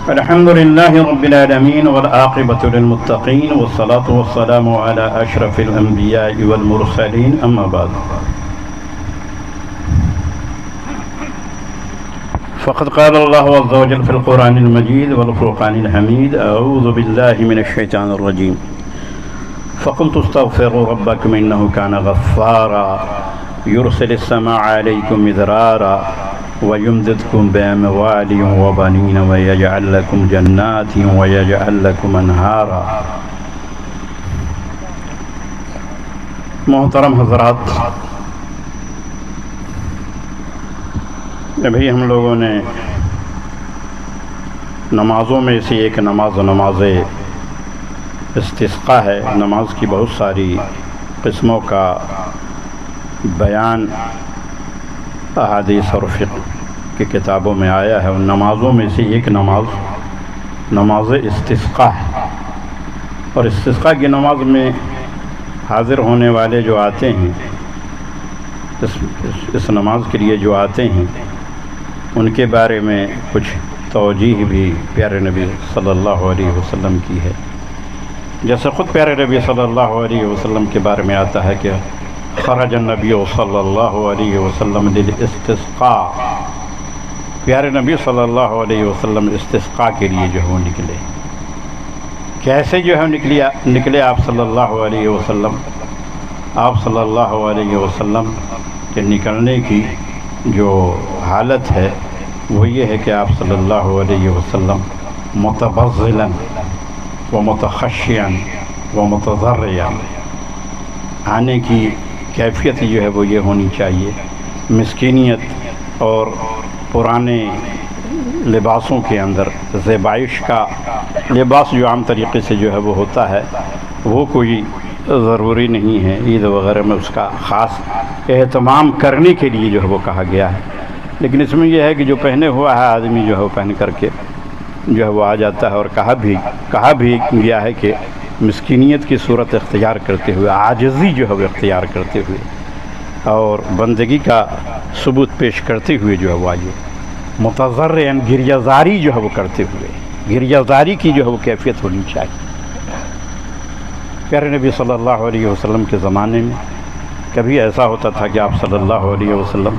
الحمد لله رب العالمين والعاقبة للمتقين والصلاة والسلام على أشرف الأنبياء والمرسلين أما بعد فقد قال الله عز وجل في القرآن المجيد والفرقان الحميد أعوذ بالله من الشيطان الرجيم فقلت استغفروا ربكم إنه كان غفارا يرسل السماء عليكم مدرارا ويمددكم بأموال وبنين ويجعل لكم جنات ويجعل لكم أنهارا۔ محترم حضرات، ابھی ہم لوگوں نے نمازوں میں سے ایک نماز استسقاء ہے۔ نماز کی بہت ساری قسموں کا بیان احادیث اور فقہ کی کتابوں میں آیا ہے، ان نمازوں میں سے ایک نماز استسقاء ہے۔ اور استسقاء کی نماز میں حاضر ہونے والے جو آتے ہیں، اس نماز کے لیے جو آتے ہیں، ان کے بارے میں کچھ توجیہ بھی پیارے نبی صلی اللہ علیہ وسلم کی ہے۔ جیسے خود پیارے نبی صلی اللہ علیہ وسلم کے بارے میں آتا ہے کہ خرج النبی صلی اللہ علیہ وسلم للاستسقاء، پیارے نبی صلی اللہ علیہ وسلم استسقاء کے لیے جو ہے نکلے۔ کیسے جو ہے نکلے آپ صلی اللہ علیہ وسلم؟ آپ صلی اللہ علیہ وسلم کے نکلنے کی جو حالت ہے وہ یہ ہے کہ آپ صلی اللہ علیہ وسلم متبذلا و متخشعا و متضرعا، آنے کی کیفیت جو ہے وہ یہ ہونی چاہیے، مسکینیت اور پرانے لباسوں کے اندر زیبائش کا لباس جو عام طریقے سے جو ہے وہ ہوتا ہے، وہ کوئی ضروری نہیں ہے۔ عید وغیرہ میں اس کا خاص اہتمام کرنے کے لیے جو ہے وہ کہا گیا ہے، لیکن اس میں یہ ہے کہ جو پہنے ہوا ہے آدمی جو ہے وہ پہن کر کے جو ہے وہ آ جاتا ہے۔ اور کہا بھی گیا ہے کہ مسکینیت کی صورت اختیار کرتے ہوئے، عاجزی جو ہے وہ اختیار کرتے ہوئے اور بندگی کا ثبوت پیش کرتے ہوئے جو ہے وہ آئیے، متضرعاً گریہ زاری جو ہے وہ کرتے ہوئے، گریہ زاری کی جو ہے وہ کیفیت ہونی چاہیے۔ پیارے نبی صلی اللہ علیہ وسلم کے زمانے میں کبھی ایسا ہوتا تھا کہ آپ صلی اللہ علیہ وسلم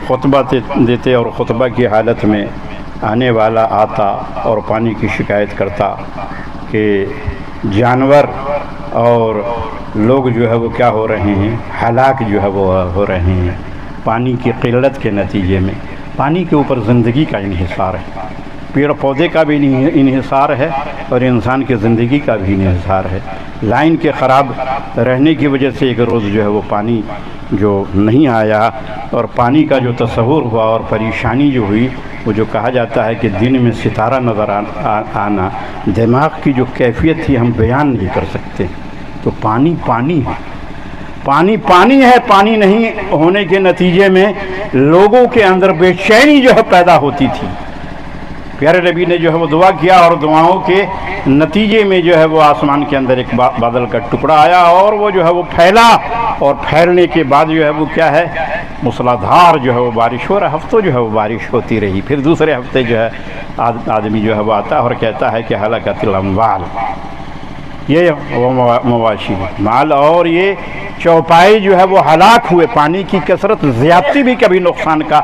خطبہ دیتے اور خطبہ کی حالت میں آنے والا آتا اور پانی کی شکایت کرتا کہ جانور اور لوگ جو ہے وہ کیا ہو رہے ہیں، ہلاک جو ہے وہ ہو رہے ہیں پانی کی قلت کے نتیجے میں۔ پانی کے اوپر زندگی کا انحصار ہے، پیڑ پودے کا بھی انحصار ہے اور انسان کی زندگی کا بھی انحصار ہے۔ لائن کے خراب رہنے کی وجہ سے ایک روز جو ہے وہ پانی جو نہیں آیا اور پانی کا جو تصور ہوا اور پریشانی جو ہوئی، وہ جو کہا جاتا ہے کہ دن میں ستارہ نظر آنا، دماغ کی جو کیفیت تھی ہم بیان نہیں کر سکتے۔ تو پانی ہے، پانی ہے، پانی نہیں ہونے کے نتیجے میں لوگوں کے اندر بے چینی جو ہے پیدا ہوتی تھی۔ پیارے نبی نے جو ہے وہ دعا کیا اور دعاؤں کے نتیجے میں جو ہے وہ آسمان کے اندر ایک بادل کا ٹکڑا آیا اور وہ جو ہے وہ پھیلا، اور پھیلنے کے بعد جو ہے وہ کیا ہے، موسلادھار جو ہے وہ بارش ہو رہا، ہفتوں جو ہے وہ بارش ہوتی رہی۔ پھر دوسرے ہفتے جو ہے آدمی جو ہے وہ آتا اور کہتا ہے کہ ہلاکت الاموال، یہ مواشی مال اور یہ چوپائی جو ہے وہ ہلاک ہوئے۔ پانی کی کثرت زیادتی بھی کبھی نقصان کا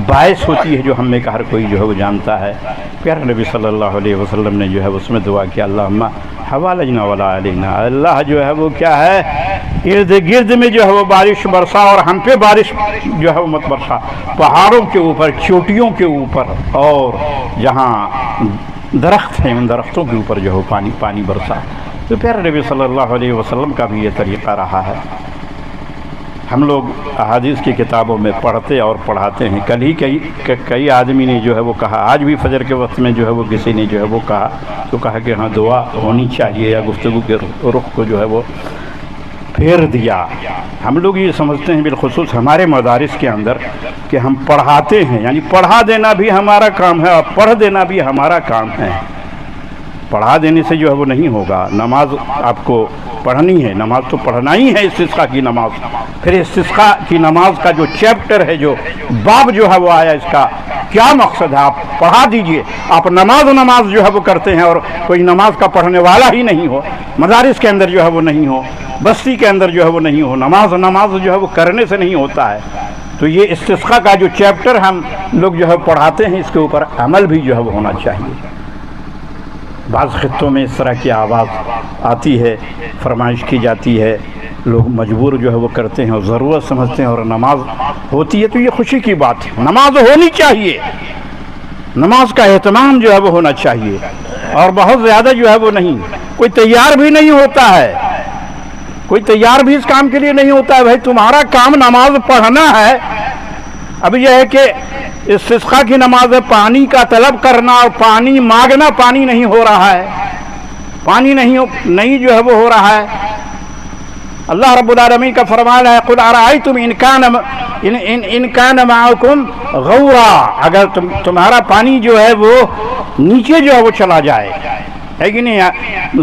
باعث ہوتی ہے، جو ہم میں کا ہر کوئی جو ہے وہ جانتا ہے۔ پیارے نبی صلی اللہ علیہ وسلم نے جو ہے اس میں دعا کیا، اللہم حوالجنا ولا علینا، اللہ جو ہے وہ کیا ہے، ارد گرد میں جو ہے وہ بارش برسا اور ہم پہ بارش جو ہے وہ مت برسا، پہاڑوں کے اوپر، چوٹیوں کے اوپر اور جہاں درخت ہیں ان درختوں کے اوپر جو ہے پانی برسا۔ تو پیارے نبی صلی اللہ علیہ وسلم کا بھی یہ طریقہ رہا ہے۔ ہم لوگ احادیث کی کتابوں میں پڑھتے اور پڑھاتے ہیں۔ کل ہی کئی آدمی نے جو ہے وہ کہا، آج بھی فجر کے وقت میں جو ہے وہ کسی نے جو ہے وہ کہا کہ ہاں دعا ہونی چاہیے، یا گفتگو کے رخ کو جو ہے وہ پھیر دیا۔ ہم لوگ یہ سمجھتے ہیں بالخصوص ہمارے مدارس کے اندر کہ ہم پڑھاتے ہیں، یعنی پڑھا دینا بھی ہمارا کام ہے اور پڑھ دینا بھی ہمارا کام ہے۔ پڑھا دینے سے جو ہے وہ نہیں ہوگا، نماز آپ کو پڑھنی ہے، نماز تو پڑھنا ہی ہے، استسقاء کی نماز۔ پھر استسقاء کی نماز کا جو چیپٹر ہے، جو باب جو ہے وہ آیا اس کا، کیا مقصد ہے؟ آپ پڑھا دیجئے. آپ نماز جو ہے وہ کرتے ہیں اور کوئی نماز کا پڑھنے والا ہی نہیں ہو، مدارس کے اندر جو ہے وہ نہیں ہو، بستی کے اندر جو ہے وہ نہیں ہو، نماز جو ہے وہ کرنے سے نہیں ہوتا ہے. تو یہ استسقاء کا جو چیپٹر ہم لوگ جو ہے پڑھاتے ہیں، اس کے اوپر عمل بھی جو ہے وہ ہونا چاہیے. بعض خطوں میں اس طرح کی آواز آتی ہے، فرمائش کی جاتی ہے، لوگ مجبور جو ہے وہ کرتے ہیں اور ضرورت سمجھتے ہیں، اور نماز ہوتی ہے تو یہ خوشی کی بات ہے. نماز ہونی چاہیے، نماز کا اہتمام جو ہے وہ ہونا چاہیے، اور بہت زیادہ جو ہے وہ نہیں. کوئی تیار بھی نہیں ہوتا ہے، کوئی تیار بھی اس کام کے لیے نہیں ہوتا ہے. بھائی تمہارا کام نماز پڑھنا ہے. اب یہ ہے کہ استسقاء کی نماز ہے، پانی کا طلب کرنا اور پانی مانگنا، پانی نہیں ہو رہا ہے، پانی نہیں جو ہے وہ ہو رہا ہے. اللہ رب العالمین کا فرمان ہے قل ارأیتم ان کان معکم غورا، اگر تمہارا پانی جو ہے وہ نیچے جو ہے وہ چلا جائے، ہے کہ نہیں،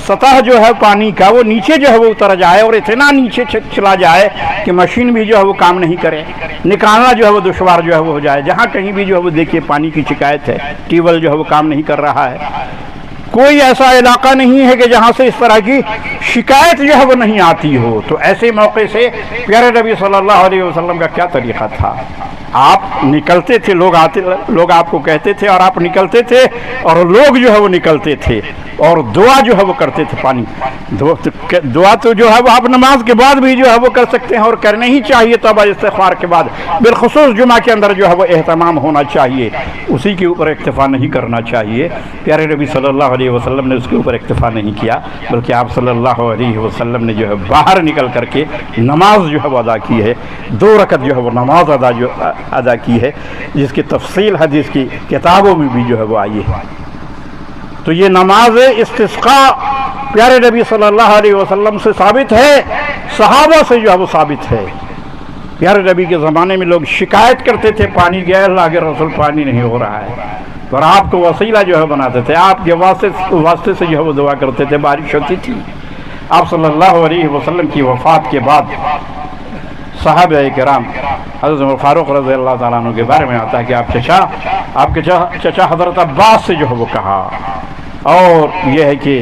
سطح جو ہے پانی کا وہ نیچے جو ہے وہ اتر جائے اور اتنا نیچے چلا جائے کہ مشین بھی جو ہے وہ کام نہیں کرے، نکالنا جو ہے وہ دشوار جو ہے وہ ہو جائے. جہاں کہیں بھی جو ہے وہ دیکھیے پانی کی شکایت ہے، ٹیوب ویل جو ہے وہ کام نہیں کر رہا ہے. کوئی ایسا علاقہ نہیں ہے کہ جہاں سے اس طرح کی شکایت جو ہے وہ نہیں آتی ہو. تو ایسے موقع سے پیارے نبی صلی اللہ علیہ وسلم کا کیا طریقہ تھا؟ آپ نکلتے تھے، لوگ آپ کو کہتے تھے اور آپ نکلتے تھے، اور لوگ جو ہے وہ نکلتے تھے اور دعا جو ہے وہ کرتے تھے. پانی دعا تو جو ہے وہ آپ نماز کے بعد بھی جو ہے وہ کر سکتے ہیں اور کرنے ہی چاہیے. توبہ استغفار کے بعد بالخصوص جمعہ کے اندر جو ہے وہ اہتمام ہونا چاہیے، اسی کے اوپر اکتفا نہیں کرنا چاہیے. پیارے نبی صلی اللہ علیہ وسلم نے اس کے اوپر اکتفا نہیں کیا، بلکہ آپ صلی اللہ علیہ وسلم نے جو ہے باہر نکل کر کے نماز جو ہے وہ ادا کی ہے. 2 رکعت جو ہے وہ نماز ادا کی ہے، جس کی تفصیل حدیث کی کتابوں میں بھی جو ہے وہ آئی ہے. تو یہ نماز استسقاء پیارے نبی صلی اللہ علیہ وسلم سے ثابت ہے، صحابہ سے جو ہے وہ ثابت ہے. پیارے نبی کے زمانے میں لوگ شکایت کرتے تھے پانی کی، اللہ کے رسول پانی نہیں ہو رہا ہے، اور آپ کو وسیلہ جو ہے بناتے تھے، آپ کے واسطے سے جو ہے وہ دعا کرتے تھے، بارش ہوتی تھی. آپ صلی اللہ علیہ وسلم کی وفات کے بعد صحابہ کرام حضرت عمر فاروق رضی اللہ تعالیٰ عنہ کے بارے میں آتا ہے کہ آپ کے چچا حضرت عباس سے جو ہے وہ کہا، اور یہ ہے کہ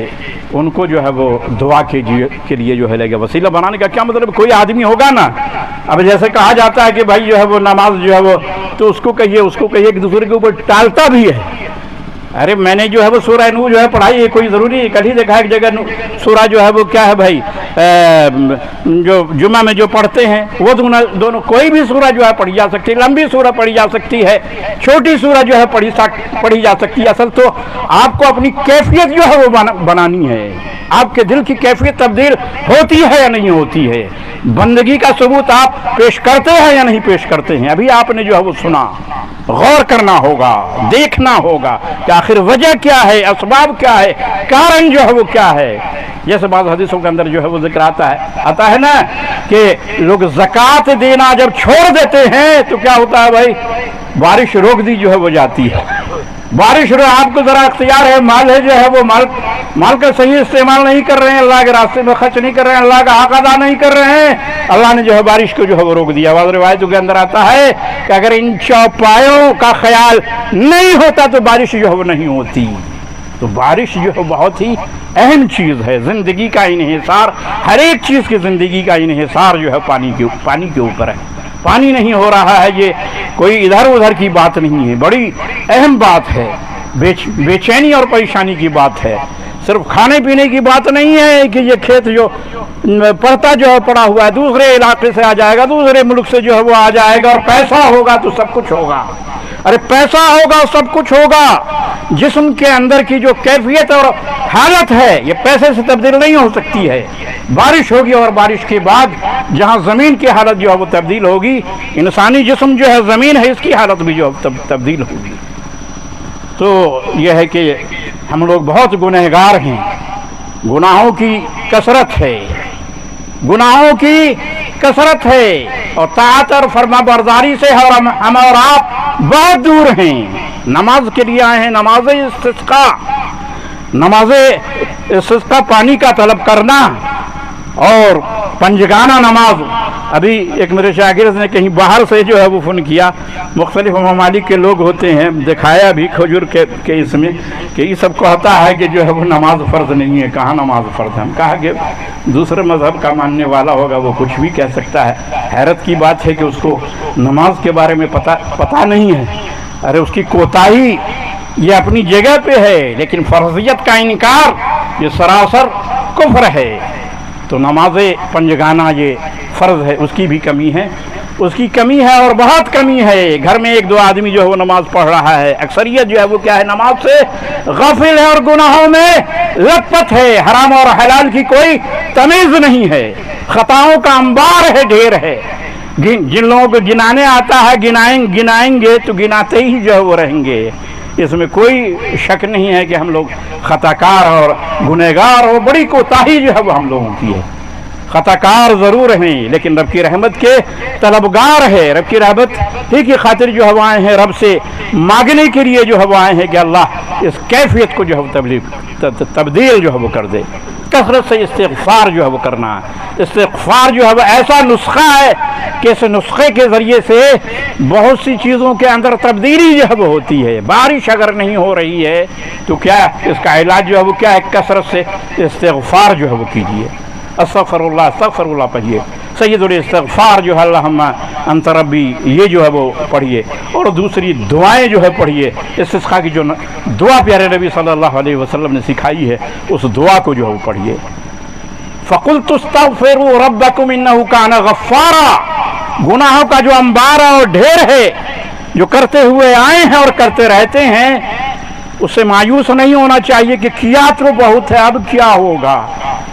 ان کو جو ہے وہ دعا کے لیے جو ہے لے گا. وسیلہ بنانے کا کیا مطلب؟ کوئی آدمی ہوگا نا، اب جیسے کہا جاتا ہے کہ بھائی جو ہے وہ نماز جو ہے وہ، تو اس کو کہیے ایک دوسرے کے اوپر ٹالتا بھی ہے. ارے میں نے جو ہے وہ سورہ نور جو ہے پڑھائی ہے، کوئی ضروری ہے؟ کل ہی دیکھا ایک جگہ سورہ جو ہے وہ کیا ہے بھائی، جو جمعہ میں جو پڑھتے ہیں وہ دونوں کوئی بھی سورہ جو ہے پڑھی جا سکتی ہے، لمبی سورہ پڑھی جا سکتی ہے، چھوٹی سورہ جو ہے پڑھی جا سکتی ہے. اصل تو آپ کو اپنی کیفیت جو ہے وہ بنانی ہے. آپ کے دل کی کیفیت تبدیل ہوتی ہے یا نہیں ہوتی ہے؟ بندگی کا ثبوت آپ پیش کرتے ہیں یا نہیں پیش کرتے ہیں؟ ابھی آپ نے جو ہے وہ سنا، غور کرنا ہوگا، دیکھنا ہوگا کہ آخر وجہ کیا ہے، اسباب کیا ہے، کارن جو ہے وہ کیا ہے. جیسے بعض حدیثوں کے اندر جو ہے وہ ذکر آتا ہے نا کہ لوگ زکوٰۃ دینا جب چھوڑ دیتے ہیں تو کیا ہوتا ہے بھائی، بارش روک دی جو ہے وہ جاتی ہے. بارش آپ کو ذرا اختیار ہے، مال ہے جو ہے وہ مال کا صحیح استعمال نہیں کر رہے ہیں، اللہ کے راستے میں خرچ نہیں کر رہے ہیں، اللہ کا حق ادا نہیں کر رہے ہیں، اللہ نے جو ہے بارش کو جو ہے وہ روک دیا. بعض روایتوں کے اندر آتا ہے کہ اگر ان چوپایوں کا خیال نہیں ہوتا تو بارش جو ہے وہ نہیں ہوتی. تو بارش جو ہے بہت ہی اہم چیز ہے، زندگی کا انحصار، ہر ایک چیز کی زندگی کا انحصار جو ہے پانی کے اوپر ہے. پانی نہیں ہو رہا ہے، یہ کوئی ادھر ادھر کی بات نہیں ہے، بڑی اہم بات ہے، بے چینی اور پریشانی کی بات ہے. صرف کھانے پینے کی بات نہیں ہے کہ یہ کھیت جو پڑا ہوا ہے دوسرے علاقے سے آ جائے گا، دوسرے ملک سے جو ہے وہ آ جائے گا، اور پیسہ ہوگا تو سب کچھ ہوگا. ارے پیسہ ہوگا سب کچھ ہوگا، جسم کے اندر کی جو کیفیت اور حالت ہے یہ پیسے سے تبدیل نہیں ہو سکتی ہے. بارش ہوگی اور بارش کے بعد جہاں زمین کی حالت جو ہے وہ تبدیل ہوگی، انسانی جسم جو ہے زمین ہے اس کی حالت بھی جو تبدیل ہوگی. تو یہ ہے کہ ہم لوگ بہت گنہگار ہیں، گناہوں کی کثرت ہے، گناہوں کی کثرت ہے، اور طاعت اور فرما برداری سے ہم اور آپ بہت دور ہیں. نماز کے لیے آئے ہیں، نماز استسقاء پانی کا طلب کرنا، اور پنجگانہ نماز अभी एक मेरे शागिर्द ने कहीं बाहर से जो है वो फ़ोन किया, मुख्तलिफ ममालिक के लोग होते हैं, दिखाया भी खजूर के इसमें कि ये सब कहता है कि जो है वो नमाज फ़र्ज़ नहीं है। कहाँ नमाज फ़र्ज़ है? हम कहा कि दूसरे मज़हब का मानने वाला होगा वो कुछ भी कह सकता है। हैरत की बात है कि उसको नमाज के बारे में पता नहीं है। अरे उसकी कोताही ये अपनी जगह पे है, लेकिन फ़र्ज़ियत का इनकार ये सरासर कुफ्र है। तो नमाज पंजगाना ये फ़र्ज़ है, उसकी भी कमी है, उसकी कमी है और बहुत कमी है। घर में एक दो आदमी जो है वो नमाज पढ़ रहा है, अक्सरियत जो है वो क्या है, नमाज से गाफिल है और गुनाहों में लथपथ है। हराम और हलाल की कोई तमीज़ नहीं है, खताओं का अंबार है, ढेर है। जिन लोगों को गिनाने आता है गिनाएंगे तो गिनाते ही जो है वो रहेंगे। इसमें कोई शक नहीं है कि हम लोग खताकार और गुनहगार और बड़ी कोताही जो है वो हम लोगों की है। खताकार ज़रूर हैं, लेकिन रब की रहमत के तलबगार है। रब की रहमत ही की खातिर जो है वो आए हैं, रब से मांगने के लिए जो है वो आए हैं कि अल्लाह इस कैफियत को जो है तब्दील जो है वो कर दे। कसरत से इस्तिग़फ़ार जो है वो करना है। इस्तिग़फ़ार जो है वो ऐसा नुस्खा है कि इस नुस्खे के ज़रिए से बहुत सी चीज़ों के अंदर तब्दीली जो है वो होती है। बारिश अगर नहीं हो रही है तो क्या इसका इलाज जो है वो क्या है, कसरत से इस्तिग़फ़ार जो है वो कीजिए। अस्तग़फ़िरुल्लाह पढ़िए, सय्यदुल इस्तिग़फ़ार जो है अल्लाहुम्मा अंत रब्बी, ये जो है वो पढ़िए। और दूसरी दुआएं जो है पढ़िए। इस्तिस्क़ा की जो दुआ प्यारे नबी सल्लल्लाहु अलैहि वसल्लम ने सिखाई है, उस दुआ को जो है वो पढ़िए। फ़क़ुल्तु अस्तग़फ़िरू रब्बकुम इन्नहु काना गफ़्फ़ारा। गुनाहों का जो अंबार और ढेर है, जो करते हुए आए हैं और करते रहते हैं, उससे मायूस नहीं होना चाहिए कि किया तो बहुत है, अब क्या होगा।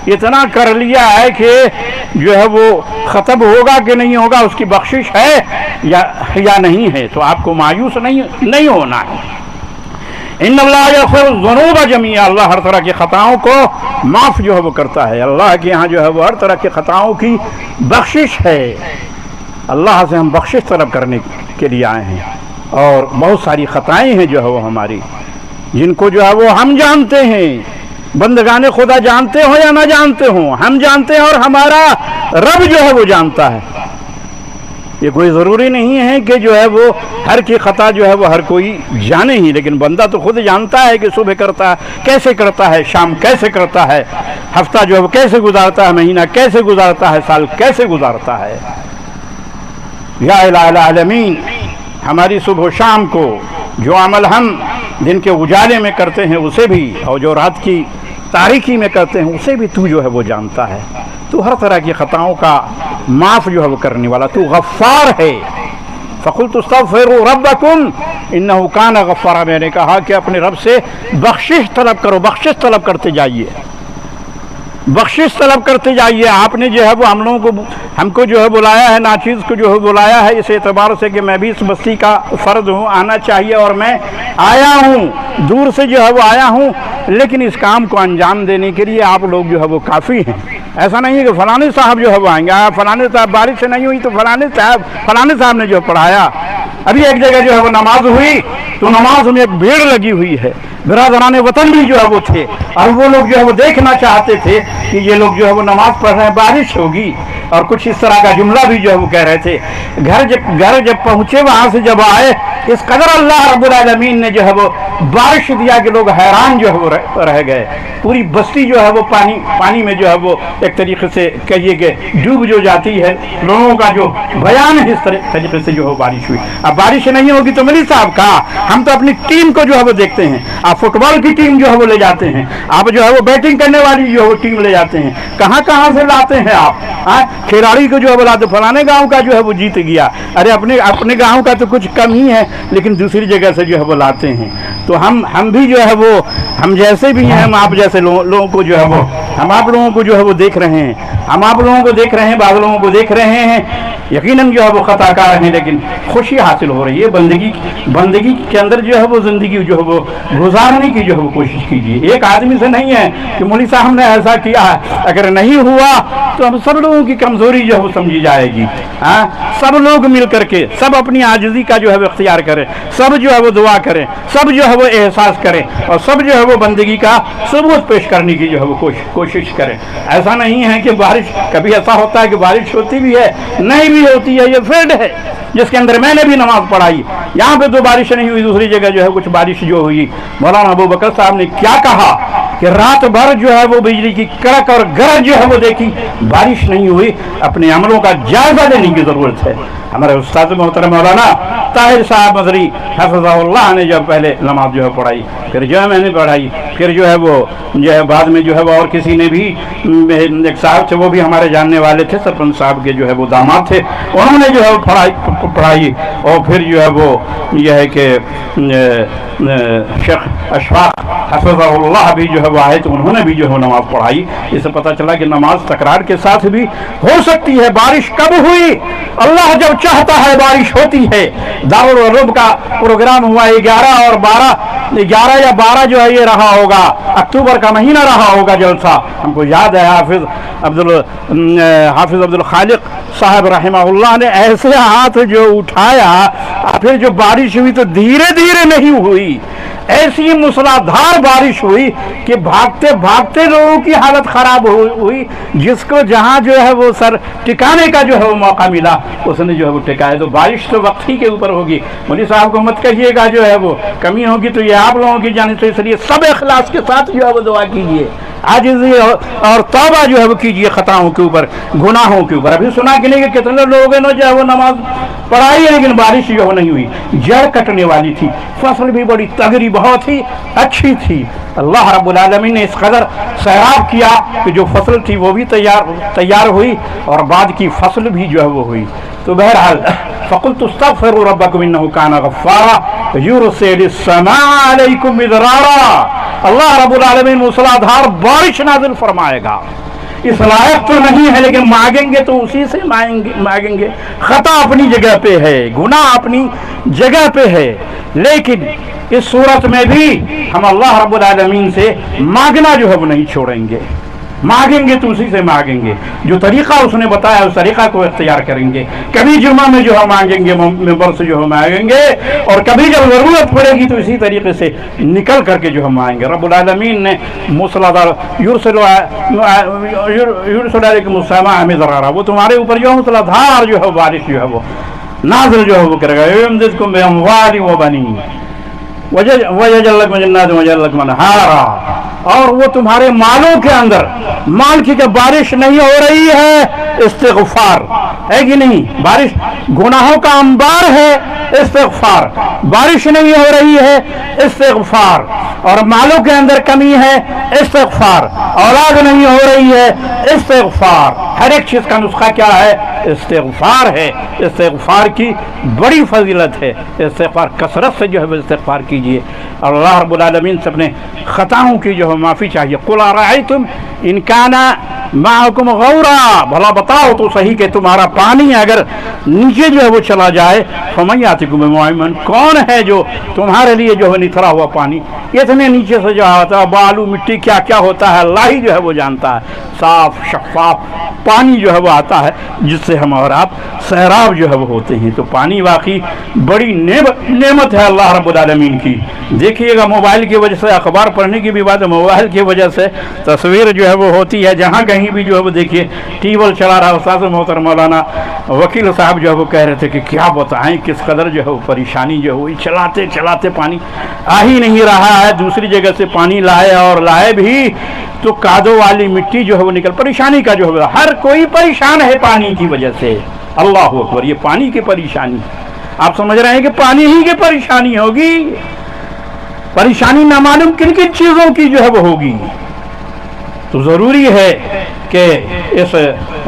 इतना कर लिया है कि जो है वो ख़त्म होगा कि नहीं होगा, उसकी बख्शिश है या नहीं है, तो आपको मायूस नहीं होना है। इन्नल्लाह यग़फ़िरुज़्ज़ुनूब जमीअ, अल्लाह हर तरह की ख़ताओं को माफ़ जो है वो करता है। अल्लाह के यहाँ जो है वो हर तरह की ख़ताओं की बख्शिश है। अल्लाह से हम बख्शिश तलब करने के लिए आए हैं, और बहुत सारी ख़ताएँ हैं जो है वो हमारी, जिनको जो है वो हम जानते हैं। बंदगाने खुदा जानते हो या ना जानते हो, हम जानते हैं और हमारा रब जो है वो जानता है। ये कोई ज़रूरी नहीं है कि जो है वो हर की ख़ता जो है वो हर कोई जाने ही, लेकिन बंदा तो खुद जानता है कि सुबह करता है कैसे करता है, शाम कैसे करता है, हफ्ता जो है वो कैसे गुजारता है, महीना कैसे गुजारता है, साल कैसे गुजारता है। या इलाहुल आलमीन, हमारी सुबह शाम को जो अमल हम दिन के उजाले में करते हैं उसे भी, और जो रात की तारीकी में करते हैं उसे भी तू जो है वो जानता है। तू हर तरह की ख़ताओं का माफ़ जो है वो करने वाला, तू गफ़्फ़ार है। फ़क़ुल्तु अस्तग़फ़िरू रब्बकुम इन्नहु काना गफ़्फ़ारा, मैंने कहा कि अपने रब से बख्शिश तलब करो, बख्शिश तलब करते जाइए, बख्शिश तलब करते जाइए। आपने जो है वो हमको जो है बुलाया है, नाचीज़ को जो है बुलाया है इस एतबार से कि मैं भी इस बस्ती का फ़र्द हूँ, आना चाहिए, और मैं आया हूँ, दूर से जो है वो आया हूँ, लेकिन इस काम को अंजाम देने के लिए आप लोग जो है वो काफ़ी हैं। ऐसा नहीं है कि फ़लाने साहब जो है वो आएंगे, फ़लाने साहब बारिश से नहीं हुई तो फ़लाने साहब ने जो पढ़ाया। अभी एक जगह जो है वो नमाज हुई तो नमाज में एक भीड़ लगी हुई है, बिरादरान वतन भी जो है वो थे, और वो लोग जो है वो देखना चाहते थे कि ये लोग जो है वो नमाज पढ़ रहे हैं, बारिश होगी, और कुछ इस तरह का जुमला भी जो है वो कह रहे थे। घर जब पहुँचे, वहाँ से जब आए, इस कदर अल्लाह रब्बुल आलमीन ने जो है वो बारिश दिया कि लोग हैरान जो है वो रह गए। पूरी बस्ती जो है वो पानी में जो है वो एक तरीके से कहिए कि डूब जो जाती है। लोगों का जो बयान है इस तरीके से जो है बारिश हुई। अब बारिश नहीं होगी तो मौलवी साहब का, हम तो अपनी टीम को जो है वो देखते हैं। आप फुटबॉल की टीम जो है वो ले जाते हैं, आप जो है वो बैटिंग करने वाली जो है वो टीम ले जाते हैं, कहाँ से लाते हैं आप? खिलाड़ी को जो है वो लाते, फलाने गाँव का जो है वो जीत गया, अरे अपने गाँव का तो कुछ कम ही है, लेकिन दूसरी जगह से जो है वो लाते हैं। तो हम भी जो है वो, हम जैसे भी हैं, हम आप जैसे लोगों को जो है वो, हम आप लोगों को जो है वो देख रहे हैं, हम आप लोगों को देख रहे हैं, बाद लोगों को देख रहे हैं। यकीनन जो है वो खताकार हैं, लेकिन खुशी हासिल हो रही है। बंदगी के अंदर जो है वो ज़िंदगी जो है वो गुजारने की जो है वो कोशिश कीजिए। एक आदमी से नहीं है कि मौलवी साहब ने ऐसा किया है, अगर नहीं हुआ तो हम सब लोगों की कमज़ोरी जो है वो समझी जाएगी। सब लोग मिल करके, सब अपनी आजिज़ी का जो है वो इख्तियार करें, सब जो है वो दुआ करें, सब जो है है वो एहसास करें और सब जो है वो बंदगी का सबूत पेश करने की जो है वो कोशिश करें। ऐसा नहीं है कि बारिश, कभी ऐसा होता है कि बारिश होती भी है, नहीं भी होती है। ये फील्ड है जिसके अंदर मैंने भी नमाज पढ़ाई, यहाँ पे तो बारिश नहीं हुई, दूसरी जगह जो है कुछ बारिश जो हुई। मौलाना अबू बकर साहब ने क्या कहा कि रात भर जो है वो बिजली की कड़क और गरज जो है वो देखी, बारिश नहीं हुई। अपने अमलों का जायजा लेने की जरूरत है। हमारे उस्ताद मोहतरम मौलाना ताहिर साहब मदरी हफ़िज़हुल्लाह ने जब पहले नमाज जो है पढ़ाई, फिर जो है मैंने पढ़ाई, फिर जो है वो जो है बाद में जो है वो और किसी ने भी, एक साहब थे वो भी हमारे जानने वाले थे, सरपंच साहब के जो है वो दामाद थे, उन्होंने जो है वो पढ़ाई। और फिर जो है वो यह है कि शेख अशफाक हफ़िज़हुल्लाह भी जो है वो आए, तो उन्होंने भी जो है नमाज पढ़ाई। इससे पता चला कि नमाज तकरार के साथ भी हो सकती है। बारिश कब हुई? अल्लाह जब चाहता है बारिश होती है। दारुल उलूम का प्रोग्राम हुआ 11 और 11 या 12 जो है ये रहा होगा, अक्टूबर का महीना रहा होगा जलसा। हमको याद है हाफिज अब्दुल खालिक साहब रहमहुल्लाह ने ऐसे हाथ जो उठाया, फिर जो बारिश हुई तो धीरे धीरे नहीं हुई, ऐसी मूसलाधार बारिश हुई कि भागते भागते लोगों की हालत खराब हुई। जिसको जहाँ जो है वो सर टिकाने का जो है वो मौका मिला, उसने जो है वो टिकाया। तो बारिश तो वक्त ही के ऊपर होगी। मौलवी साहब को मत कहिएगा जो है वो कमी होगी तो ये आप लोगों की जाने से, इसलिए सब इखलास के साथ जो है वो दुआ कीजिए, आजिज़ी और तौबा जो है वो कीजिए खताओं के ऊपर, गुनाहों के ऊपर। अभी सुना कि नहीं कि कितने लोगों ने जो है वो नमाज पढ़ाई है लेकिन बारिश जो नहीं हुई, जड़ कटने वाली थी, फसल भी बड़ी तगड़ी बहुत ही अच्छी थी। अल्लाह रब्बुल आलमीन ने इस कदर सैराब किया कि जो फसल थी वो भी तैयार हुई और बाद की फसल भी जो है वो हुई। तो बहरहाल फ़क़ुल्तु अस्तग़फ़िरू रब्बकुम इन्नहु काना गफ़्फ़ारा युरसिलिस समाअ अलैकुम मिदरारा। अल्लाह रब्बुल आलमीन मूसलाधार बारिश नाज़िल फरमाएगा। इस लायक तो नहीं है लेकिन मांगेंगे तो उसी से मांगेंगे। खता अपनी जगह पे है, गुनाह अपनी जगह पे है, लेकिन इस सूरत में भी हम अल्लाह रब्बुल आलमीन से मांगना जो है वो नहीं छोड़ेंगे। मांगेंगे तो उसी से मांगेंगे, जो तरीका उसने बताया उस तरीका को इख्तियार करेंगे। कभी जुमा में जो है मांगेंगे, मिंबर से जो है मांगेंगे, और कभी जब ज़रूरत पड़ेगी तो इसी तरीके से निकल करके जो हम मांगेंगे। रब्बुल आलमीन ने मूसलाधार युरसिलु अलैकुम समा मिदरारा, वो तुम्हारे ऊपर जो मूसलाधार जो है बारिश जो है वो नाज़िल जो है वो करेगा। युमदिदकुम बिअम्वालिन व बनीन वयजअल लकुम जन्नातिन वयजअल लकुम अनहारा, और वो तुम्हारे मालों के अंदर, माल की जब बारिश नहीं हो रही है इस्तिग़फ़ार है कि नहीं, बारिश गुनाहों का अंबार है, इस्तिग़फ़ार, बारिश नहीं हो रही है इस्तिग़फ़ार, और मालों के अंदर कमी है इस्तिग़फ़ार, औलाद नहीं हो रही है इस्तिग़फ़ार। हर एक चीज़ का नुस्खा क्या है? इस्तिग़फ़ार है। इस्तिग़फ़ार की बड़ी फजीलत है। इस्तिग़फ़ार कसरत से जो है इस्तिग़फ़ार कीजिए। अल्लाह रब्बुल आलमीन से अपने खताओं की जो है माफ़ी चाहिए। क़ुल अरअयतुम इन काना माअकुम गौरा, भला बताओ तो सही कि तुम्हारा पानी अगर नीचे जो है वो चला जाए, फमन यातिकुम बिमाइन, कौन है जो तुम्हारे लिए जो है निथरा हुआ पानी इतने नीचे से जो आता है, बालू मिट्टी क्या क्या होता है अल्लाह ही जो है वो जानता है। साफ शफाफ पानी जो है वो आता है जिससे हम और आप सैराब जो है वो होते हैं। तो पानी वाकई बड़ी नेमत है अल्लाह रब्बुल आलमीन की। देखिएगा मोबाइल की वजह से, अखबार पढ़ने की भी बात है, मोबाइल की वजह से तस्वीर जो है वो होती है, जहाँ कहीं भी जो है वो देखिए टीवल चला रहा। उस्ताद मोहतरम मौलाना वकील साहब जो है वो कह रहे थे कि क्या बताएं किस कदर जो है वो परेशानी जो हुई, चलाते चलाते पानी आ ही नहीं रहा है। दूसरी जगह से पानी लाए और लाए भी तो कादो वाली मिट्टी जो है वो निकल, परेशानी का जो है हर कोई परेशान है पानी की वजह से। अल्लाह अकबर, ये पानी की परेशानी, आप समझ रहे हैं कि पानी ही की परेशानी होगी। परेशानी ना मालूम किन किन चीज़ों की जो है वो होगी। तो ज़रूरी है कि इस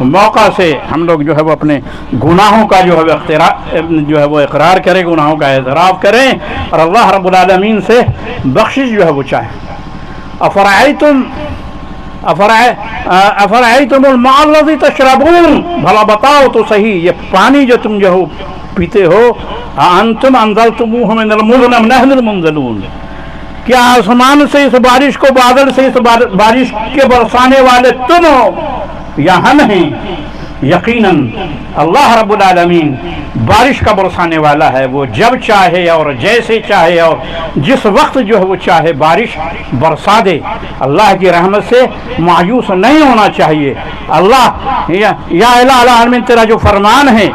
मौका से हम लोग जो है वो अपने गुनाहों का जो है वो इकरार करें, गुनाहों का एतराफ़ करें और अल्लाह रब्बुल आलमीन से बख्शिश जो है वो चाहें। अफ़रअयतुमुल माअ लज़ी तशरबून, भला बताओ तो सही ये पानी जो तुम जो पीते हो, अंतुम अंज़लतुमूहु मिनल मुज़्न अम नहनुल मुंज़िलून, क्या आसमान से इस बारिश को, बादल से इस बारिश के बरसाने वाले तुम हो या हम हैं? یقیناً اللہ رب العالمین بارش کا برسانے والا ہے، وہ جب چاہے اور جیسے چاہے اور جس وقت جو ہے وہ چاہے بارش برسا دے۔ اللہ کی رحمت سے مایوس نہیں ہونا چاہیے۔ اللہ یا الہ العالمین تیرا جو فرمان ہے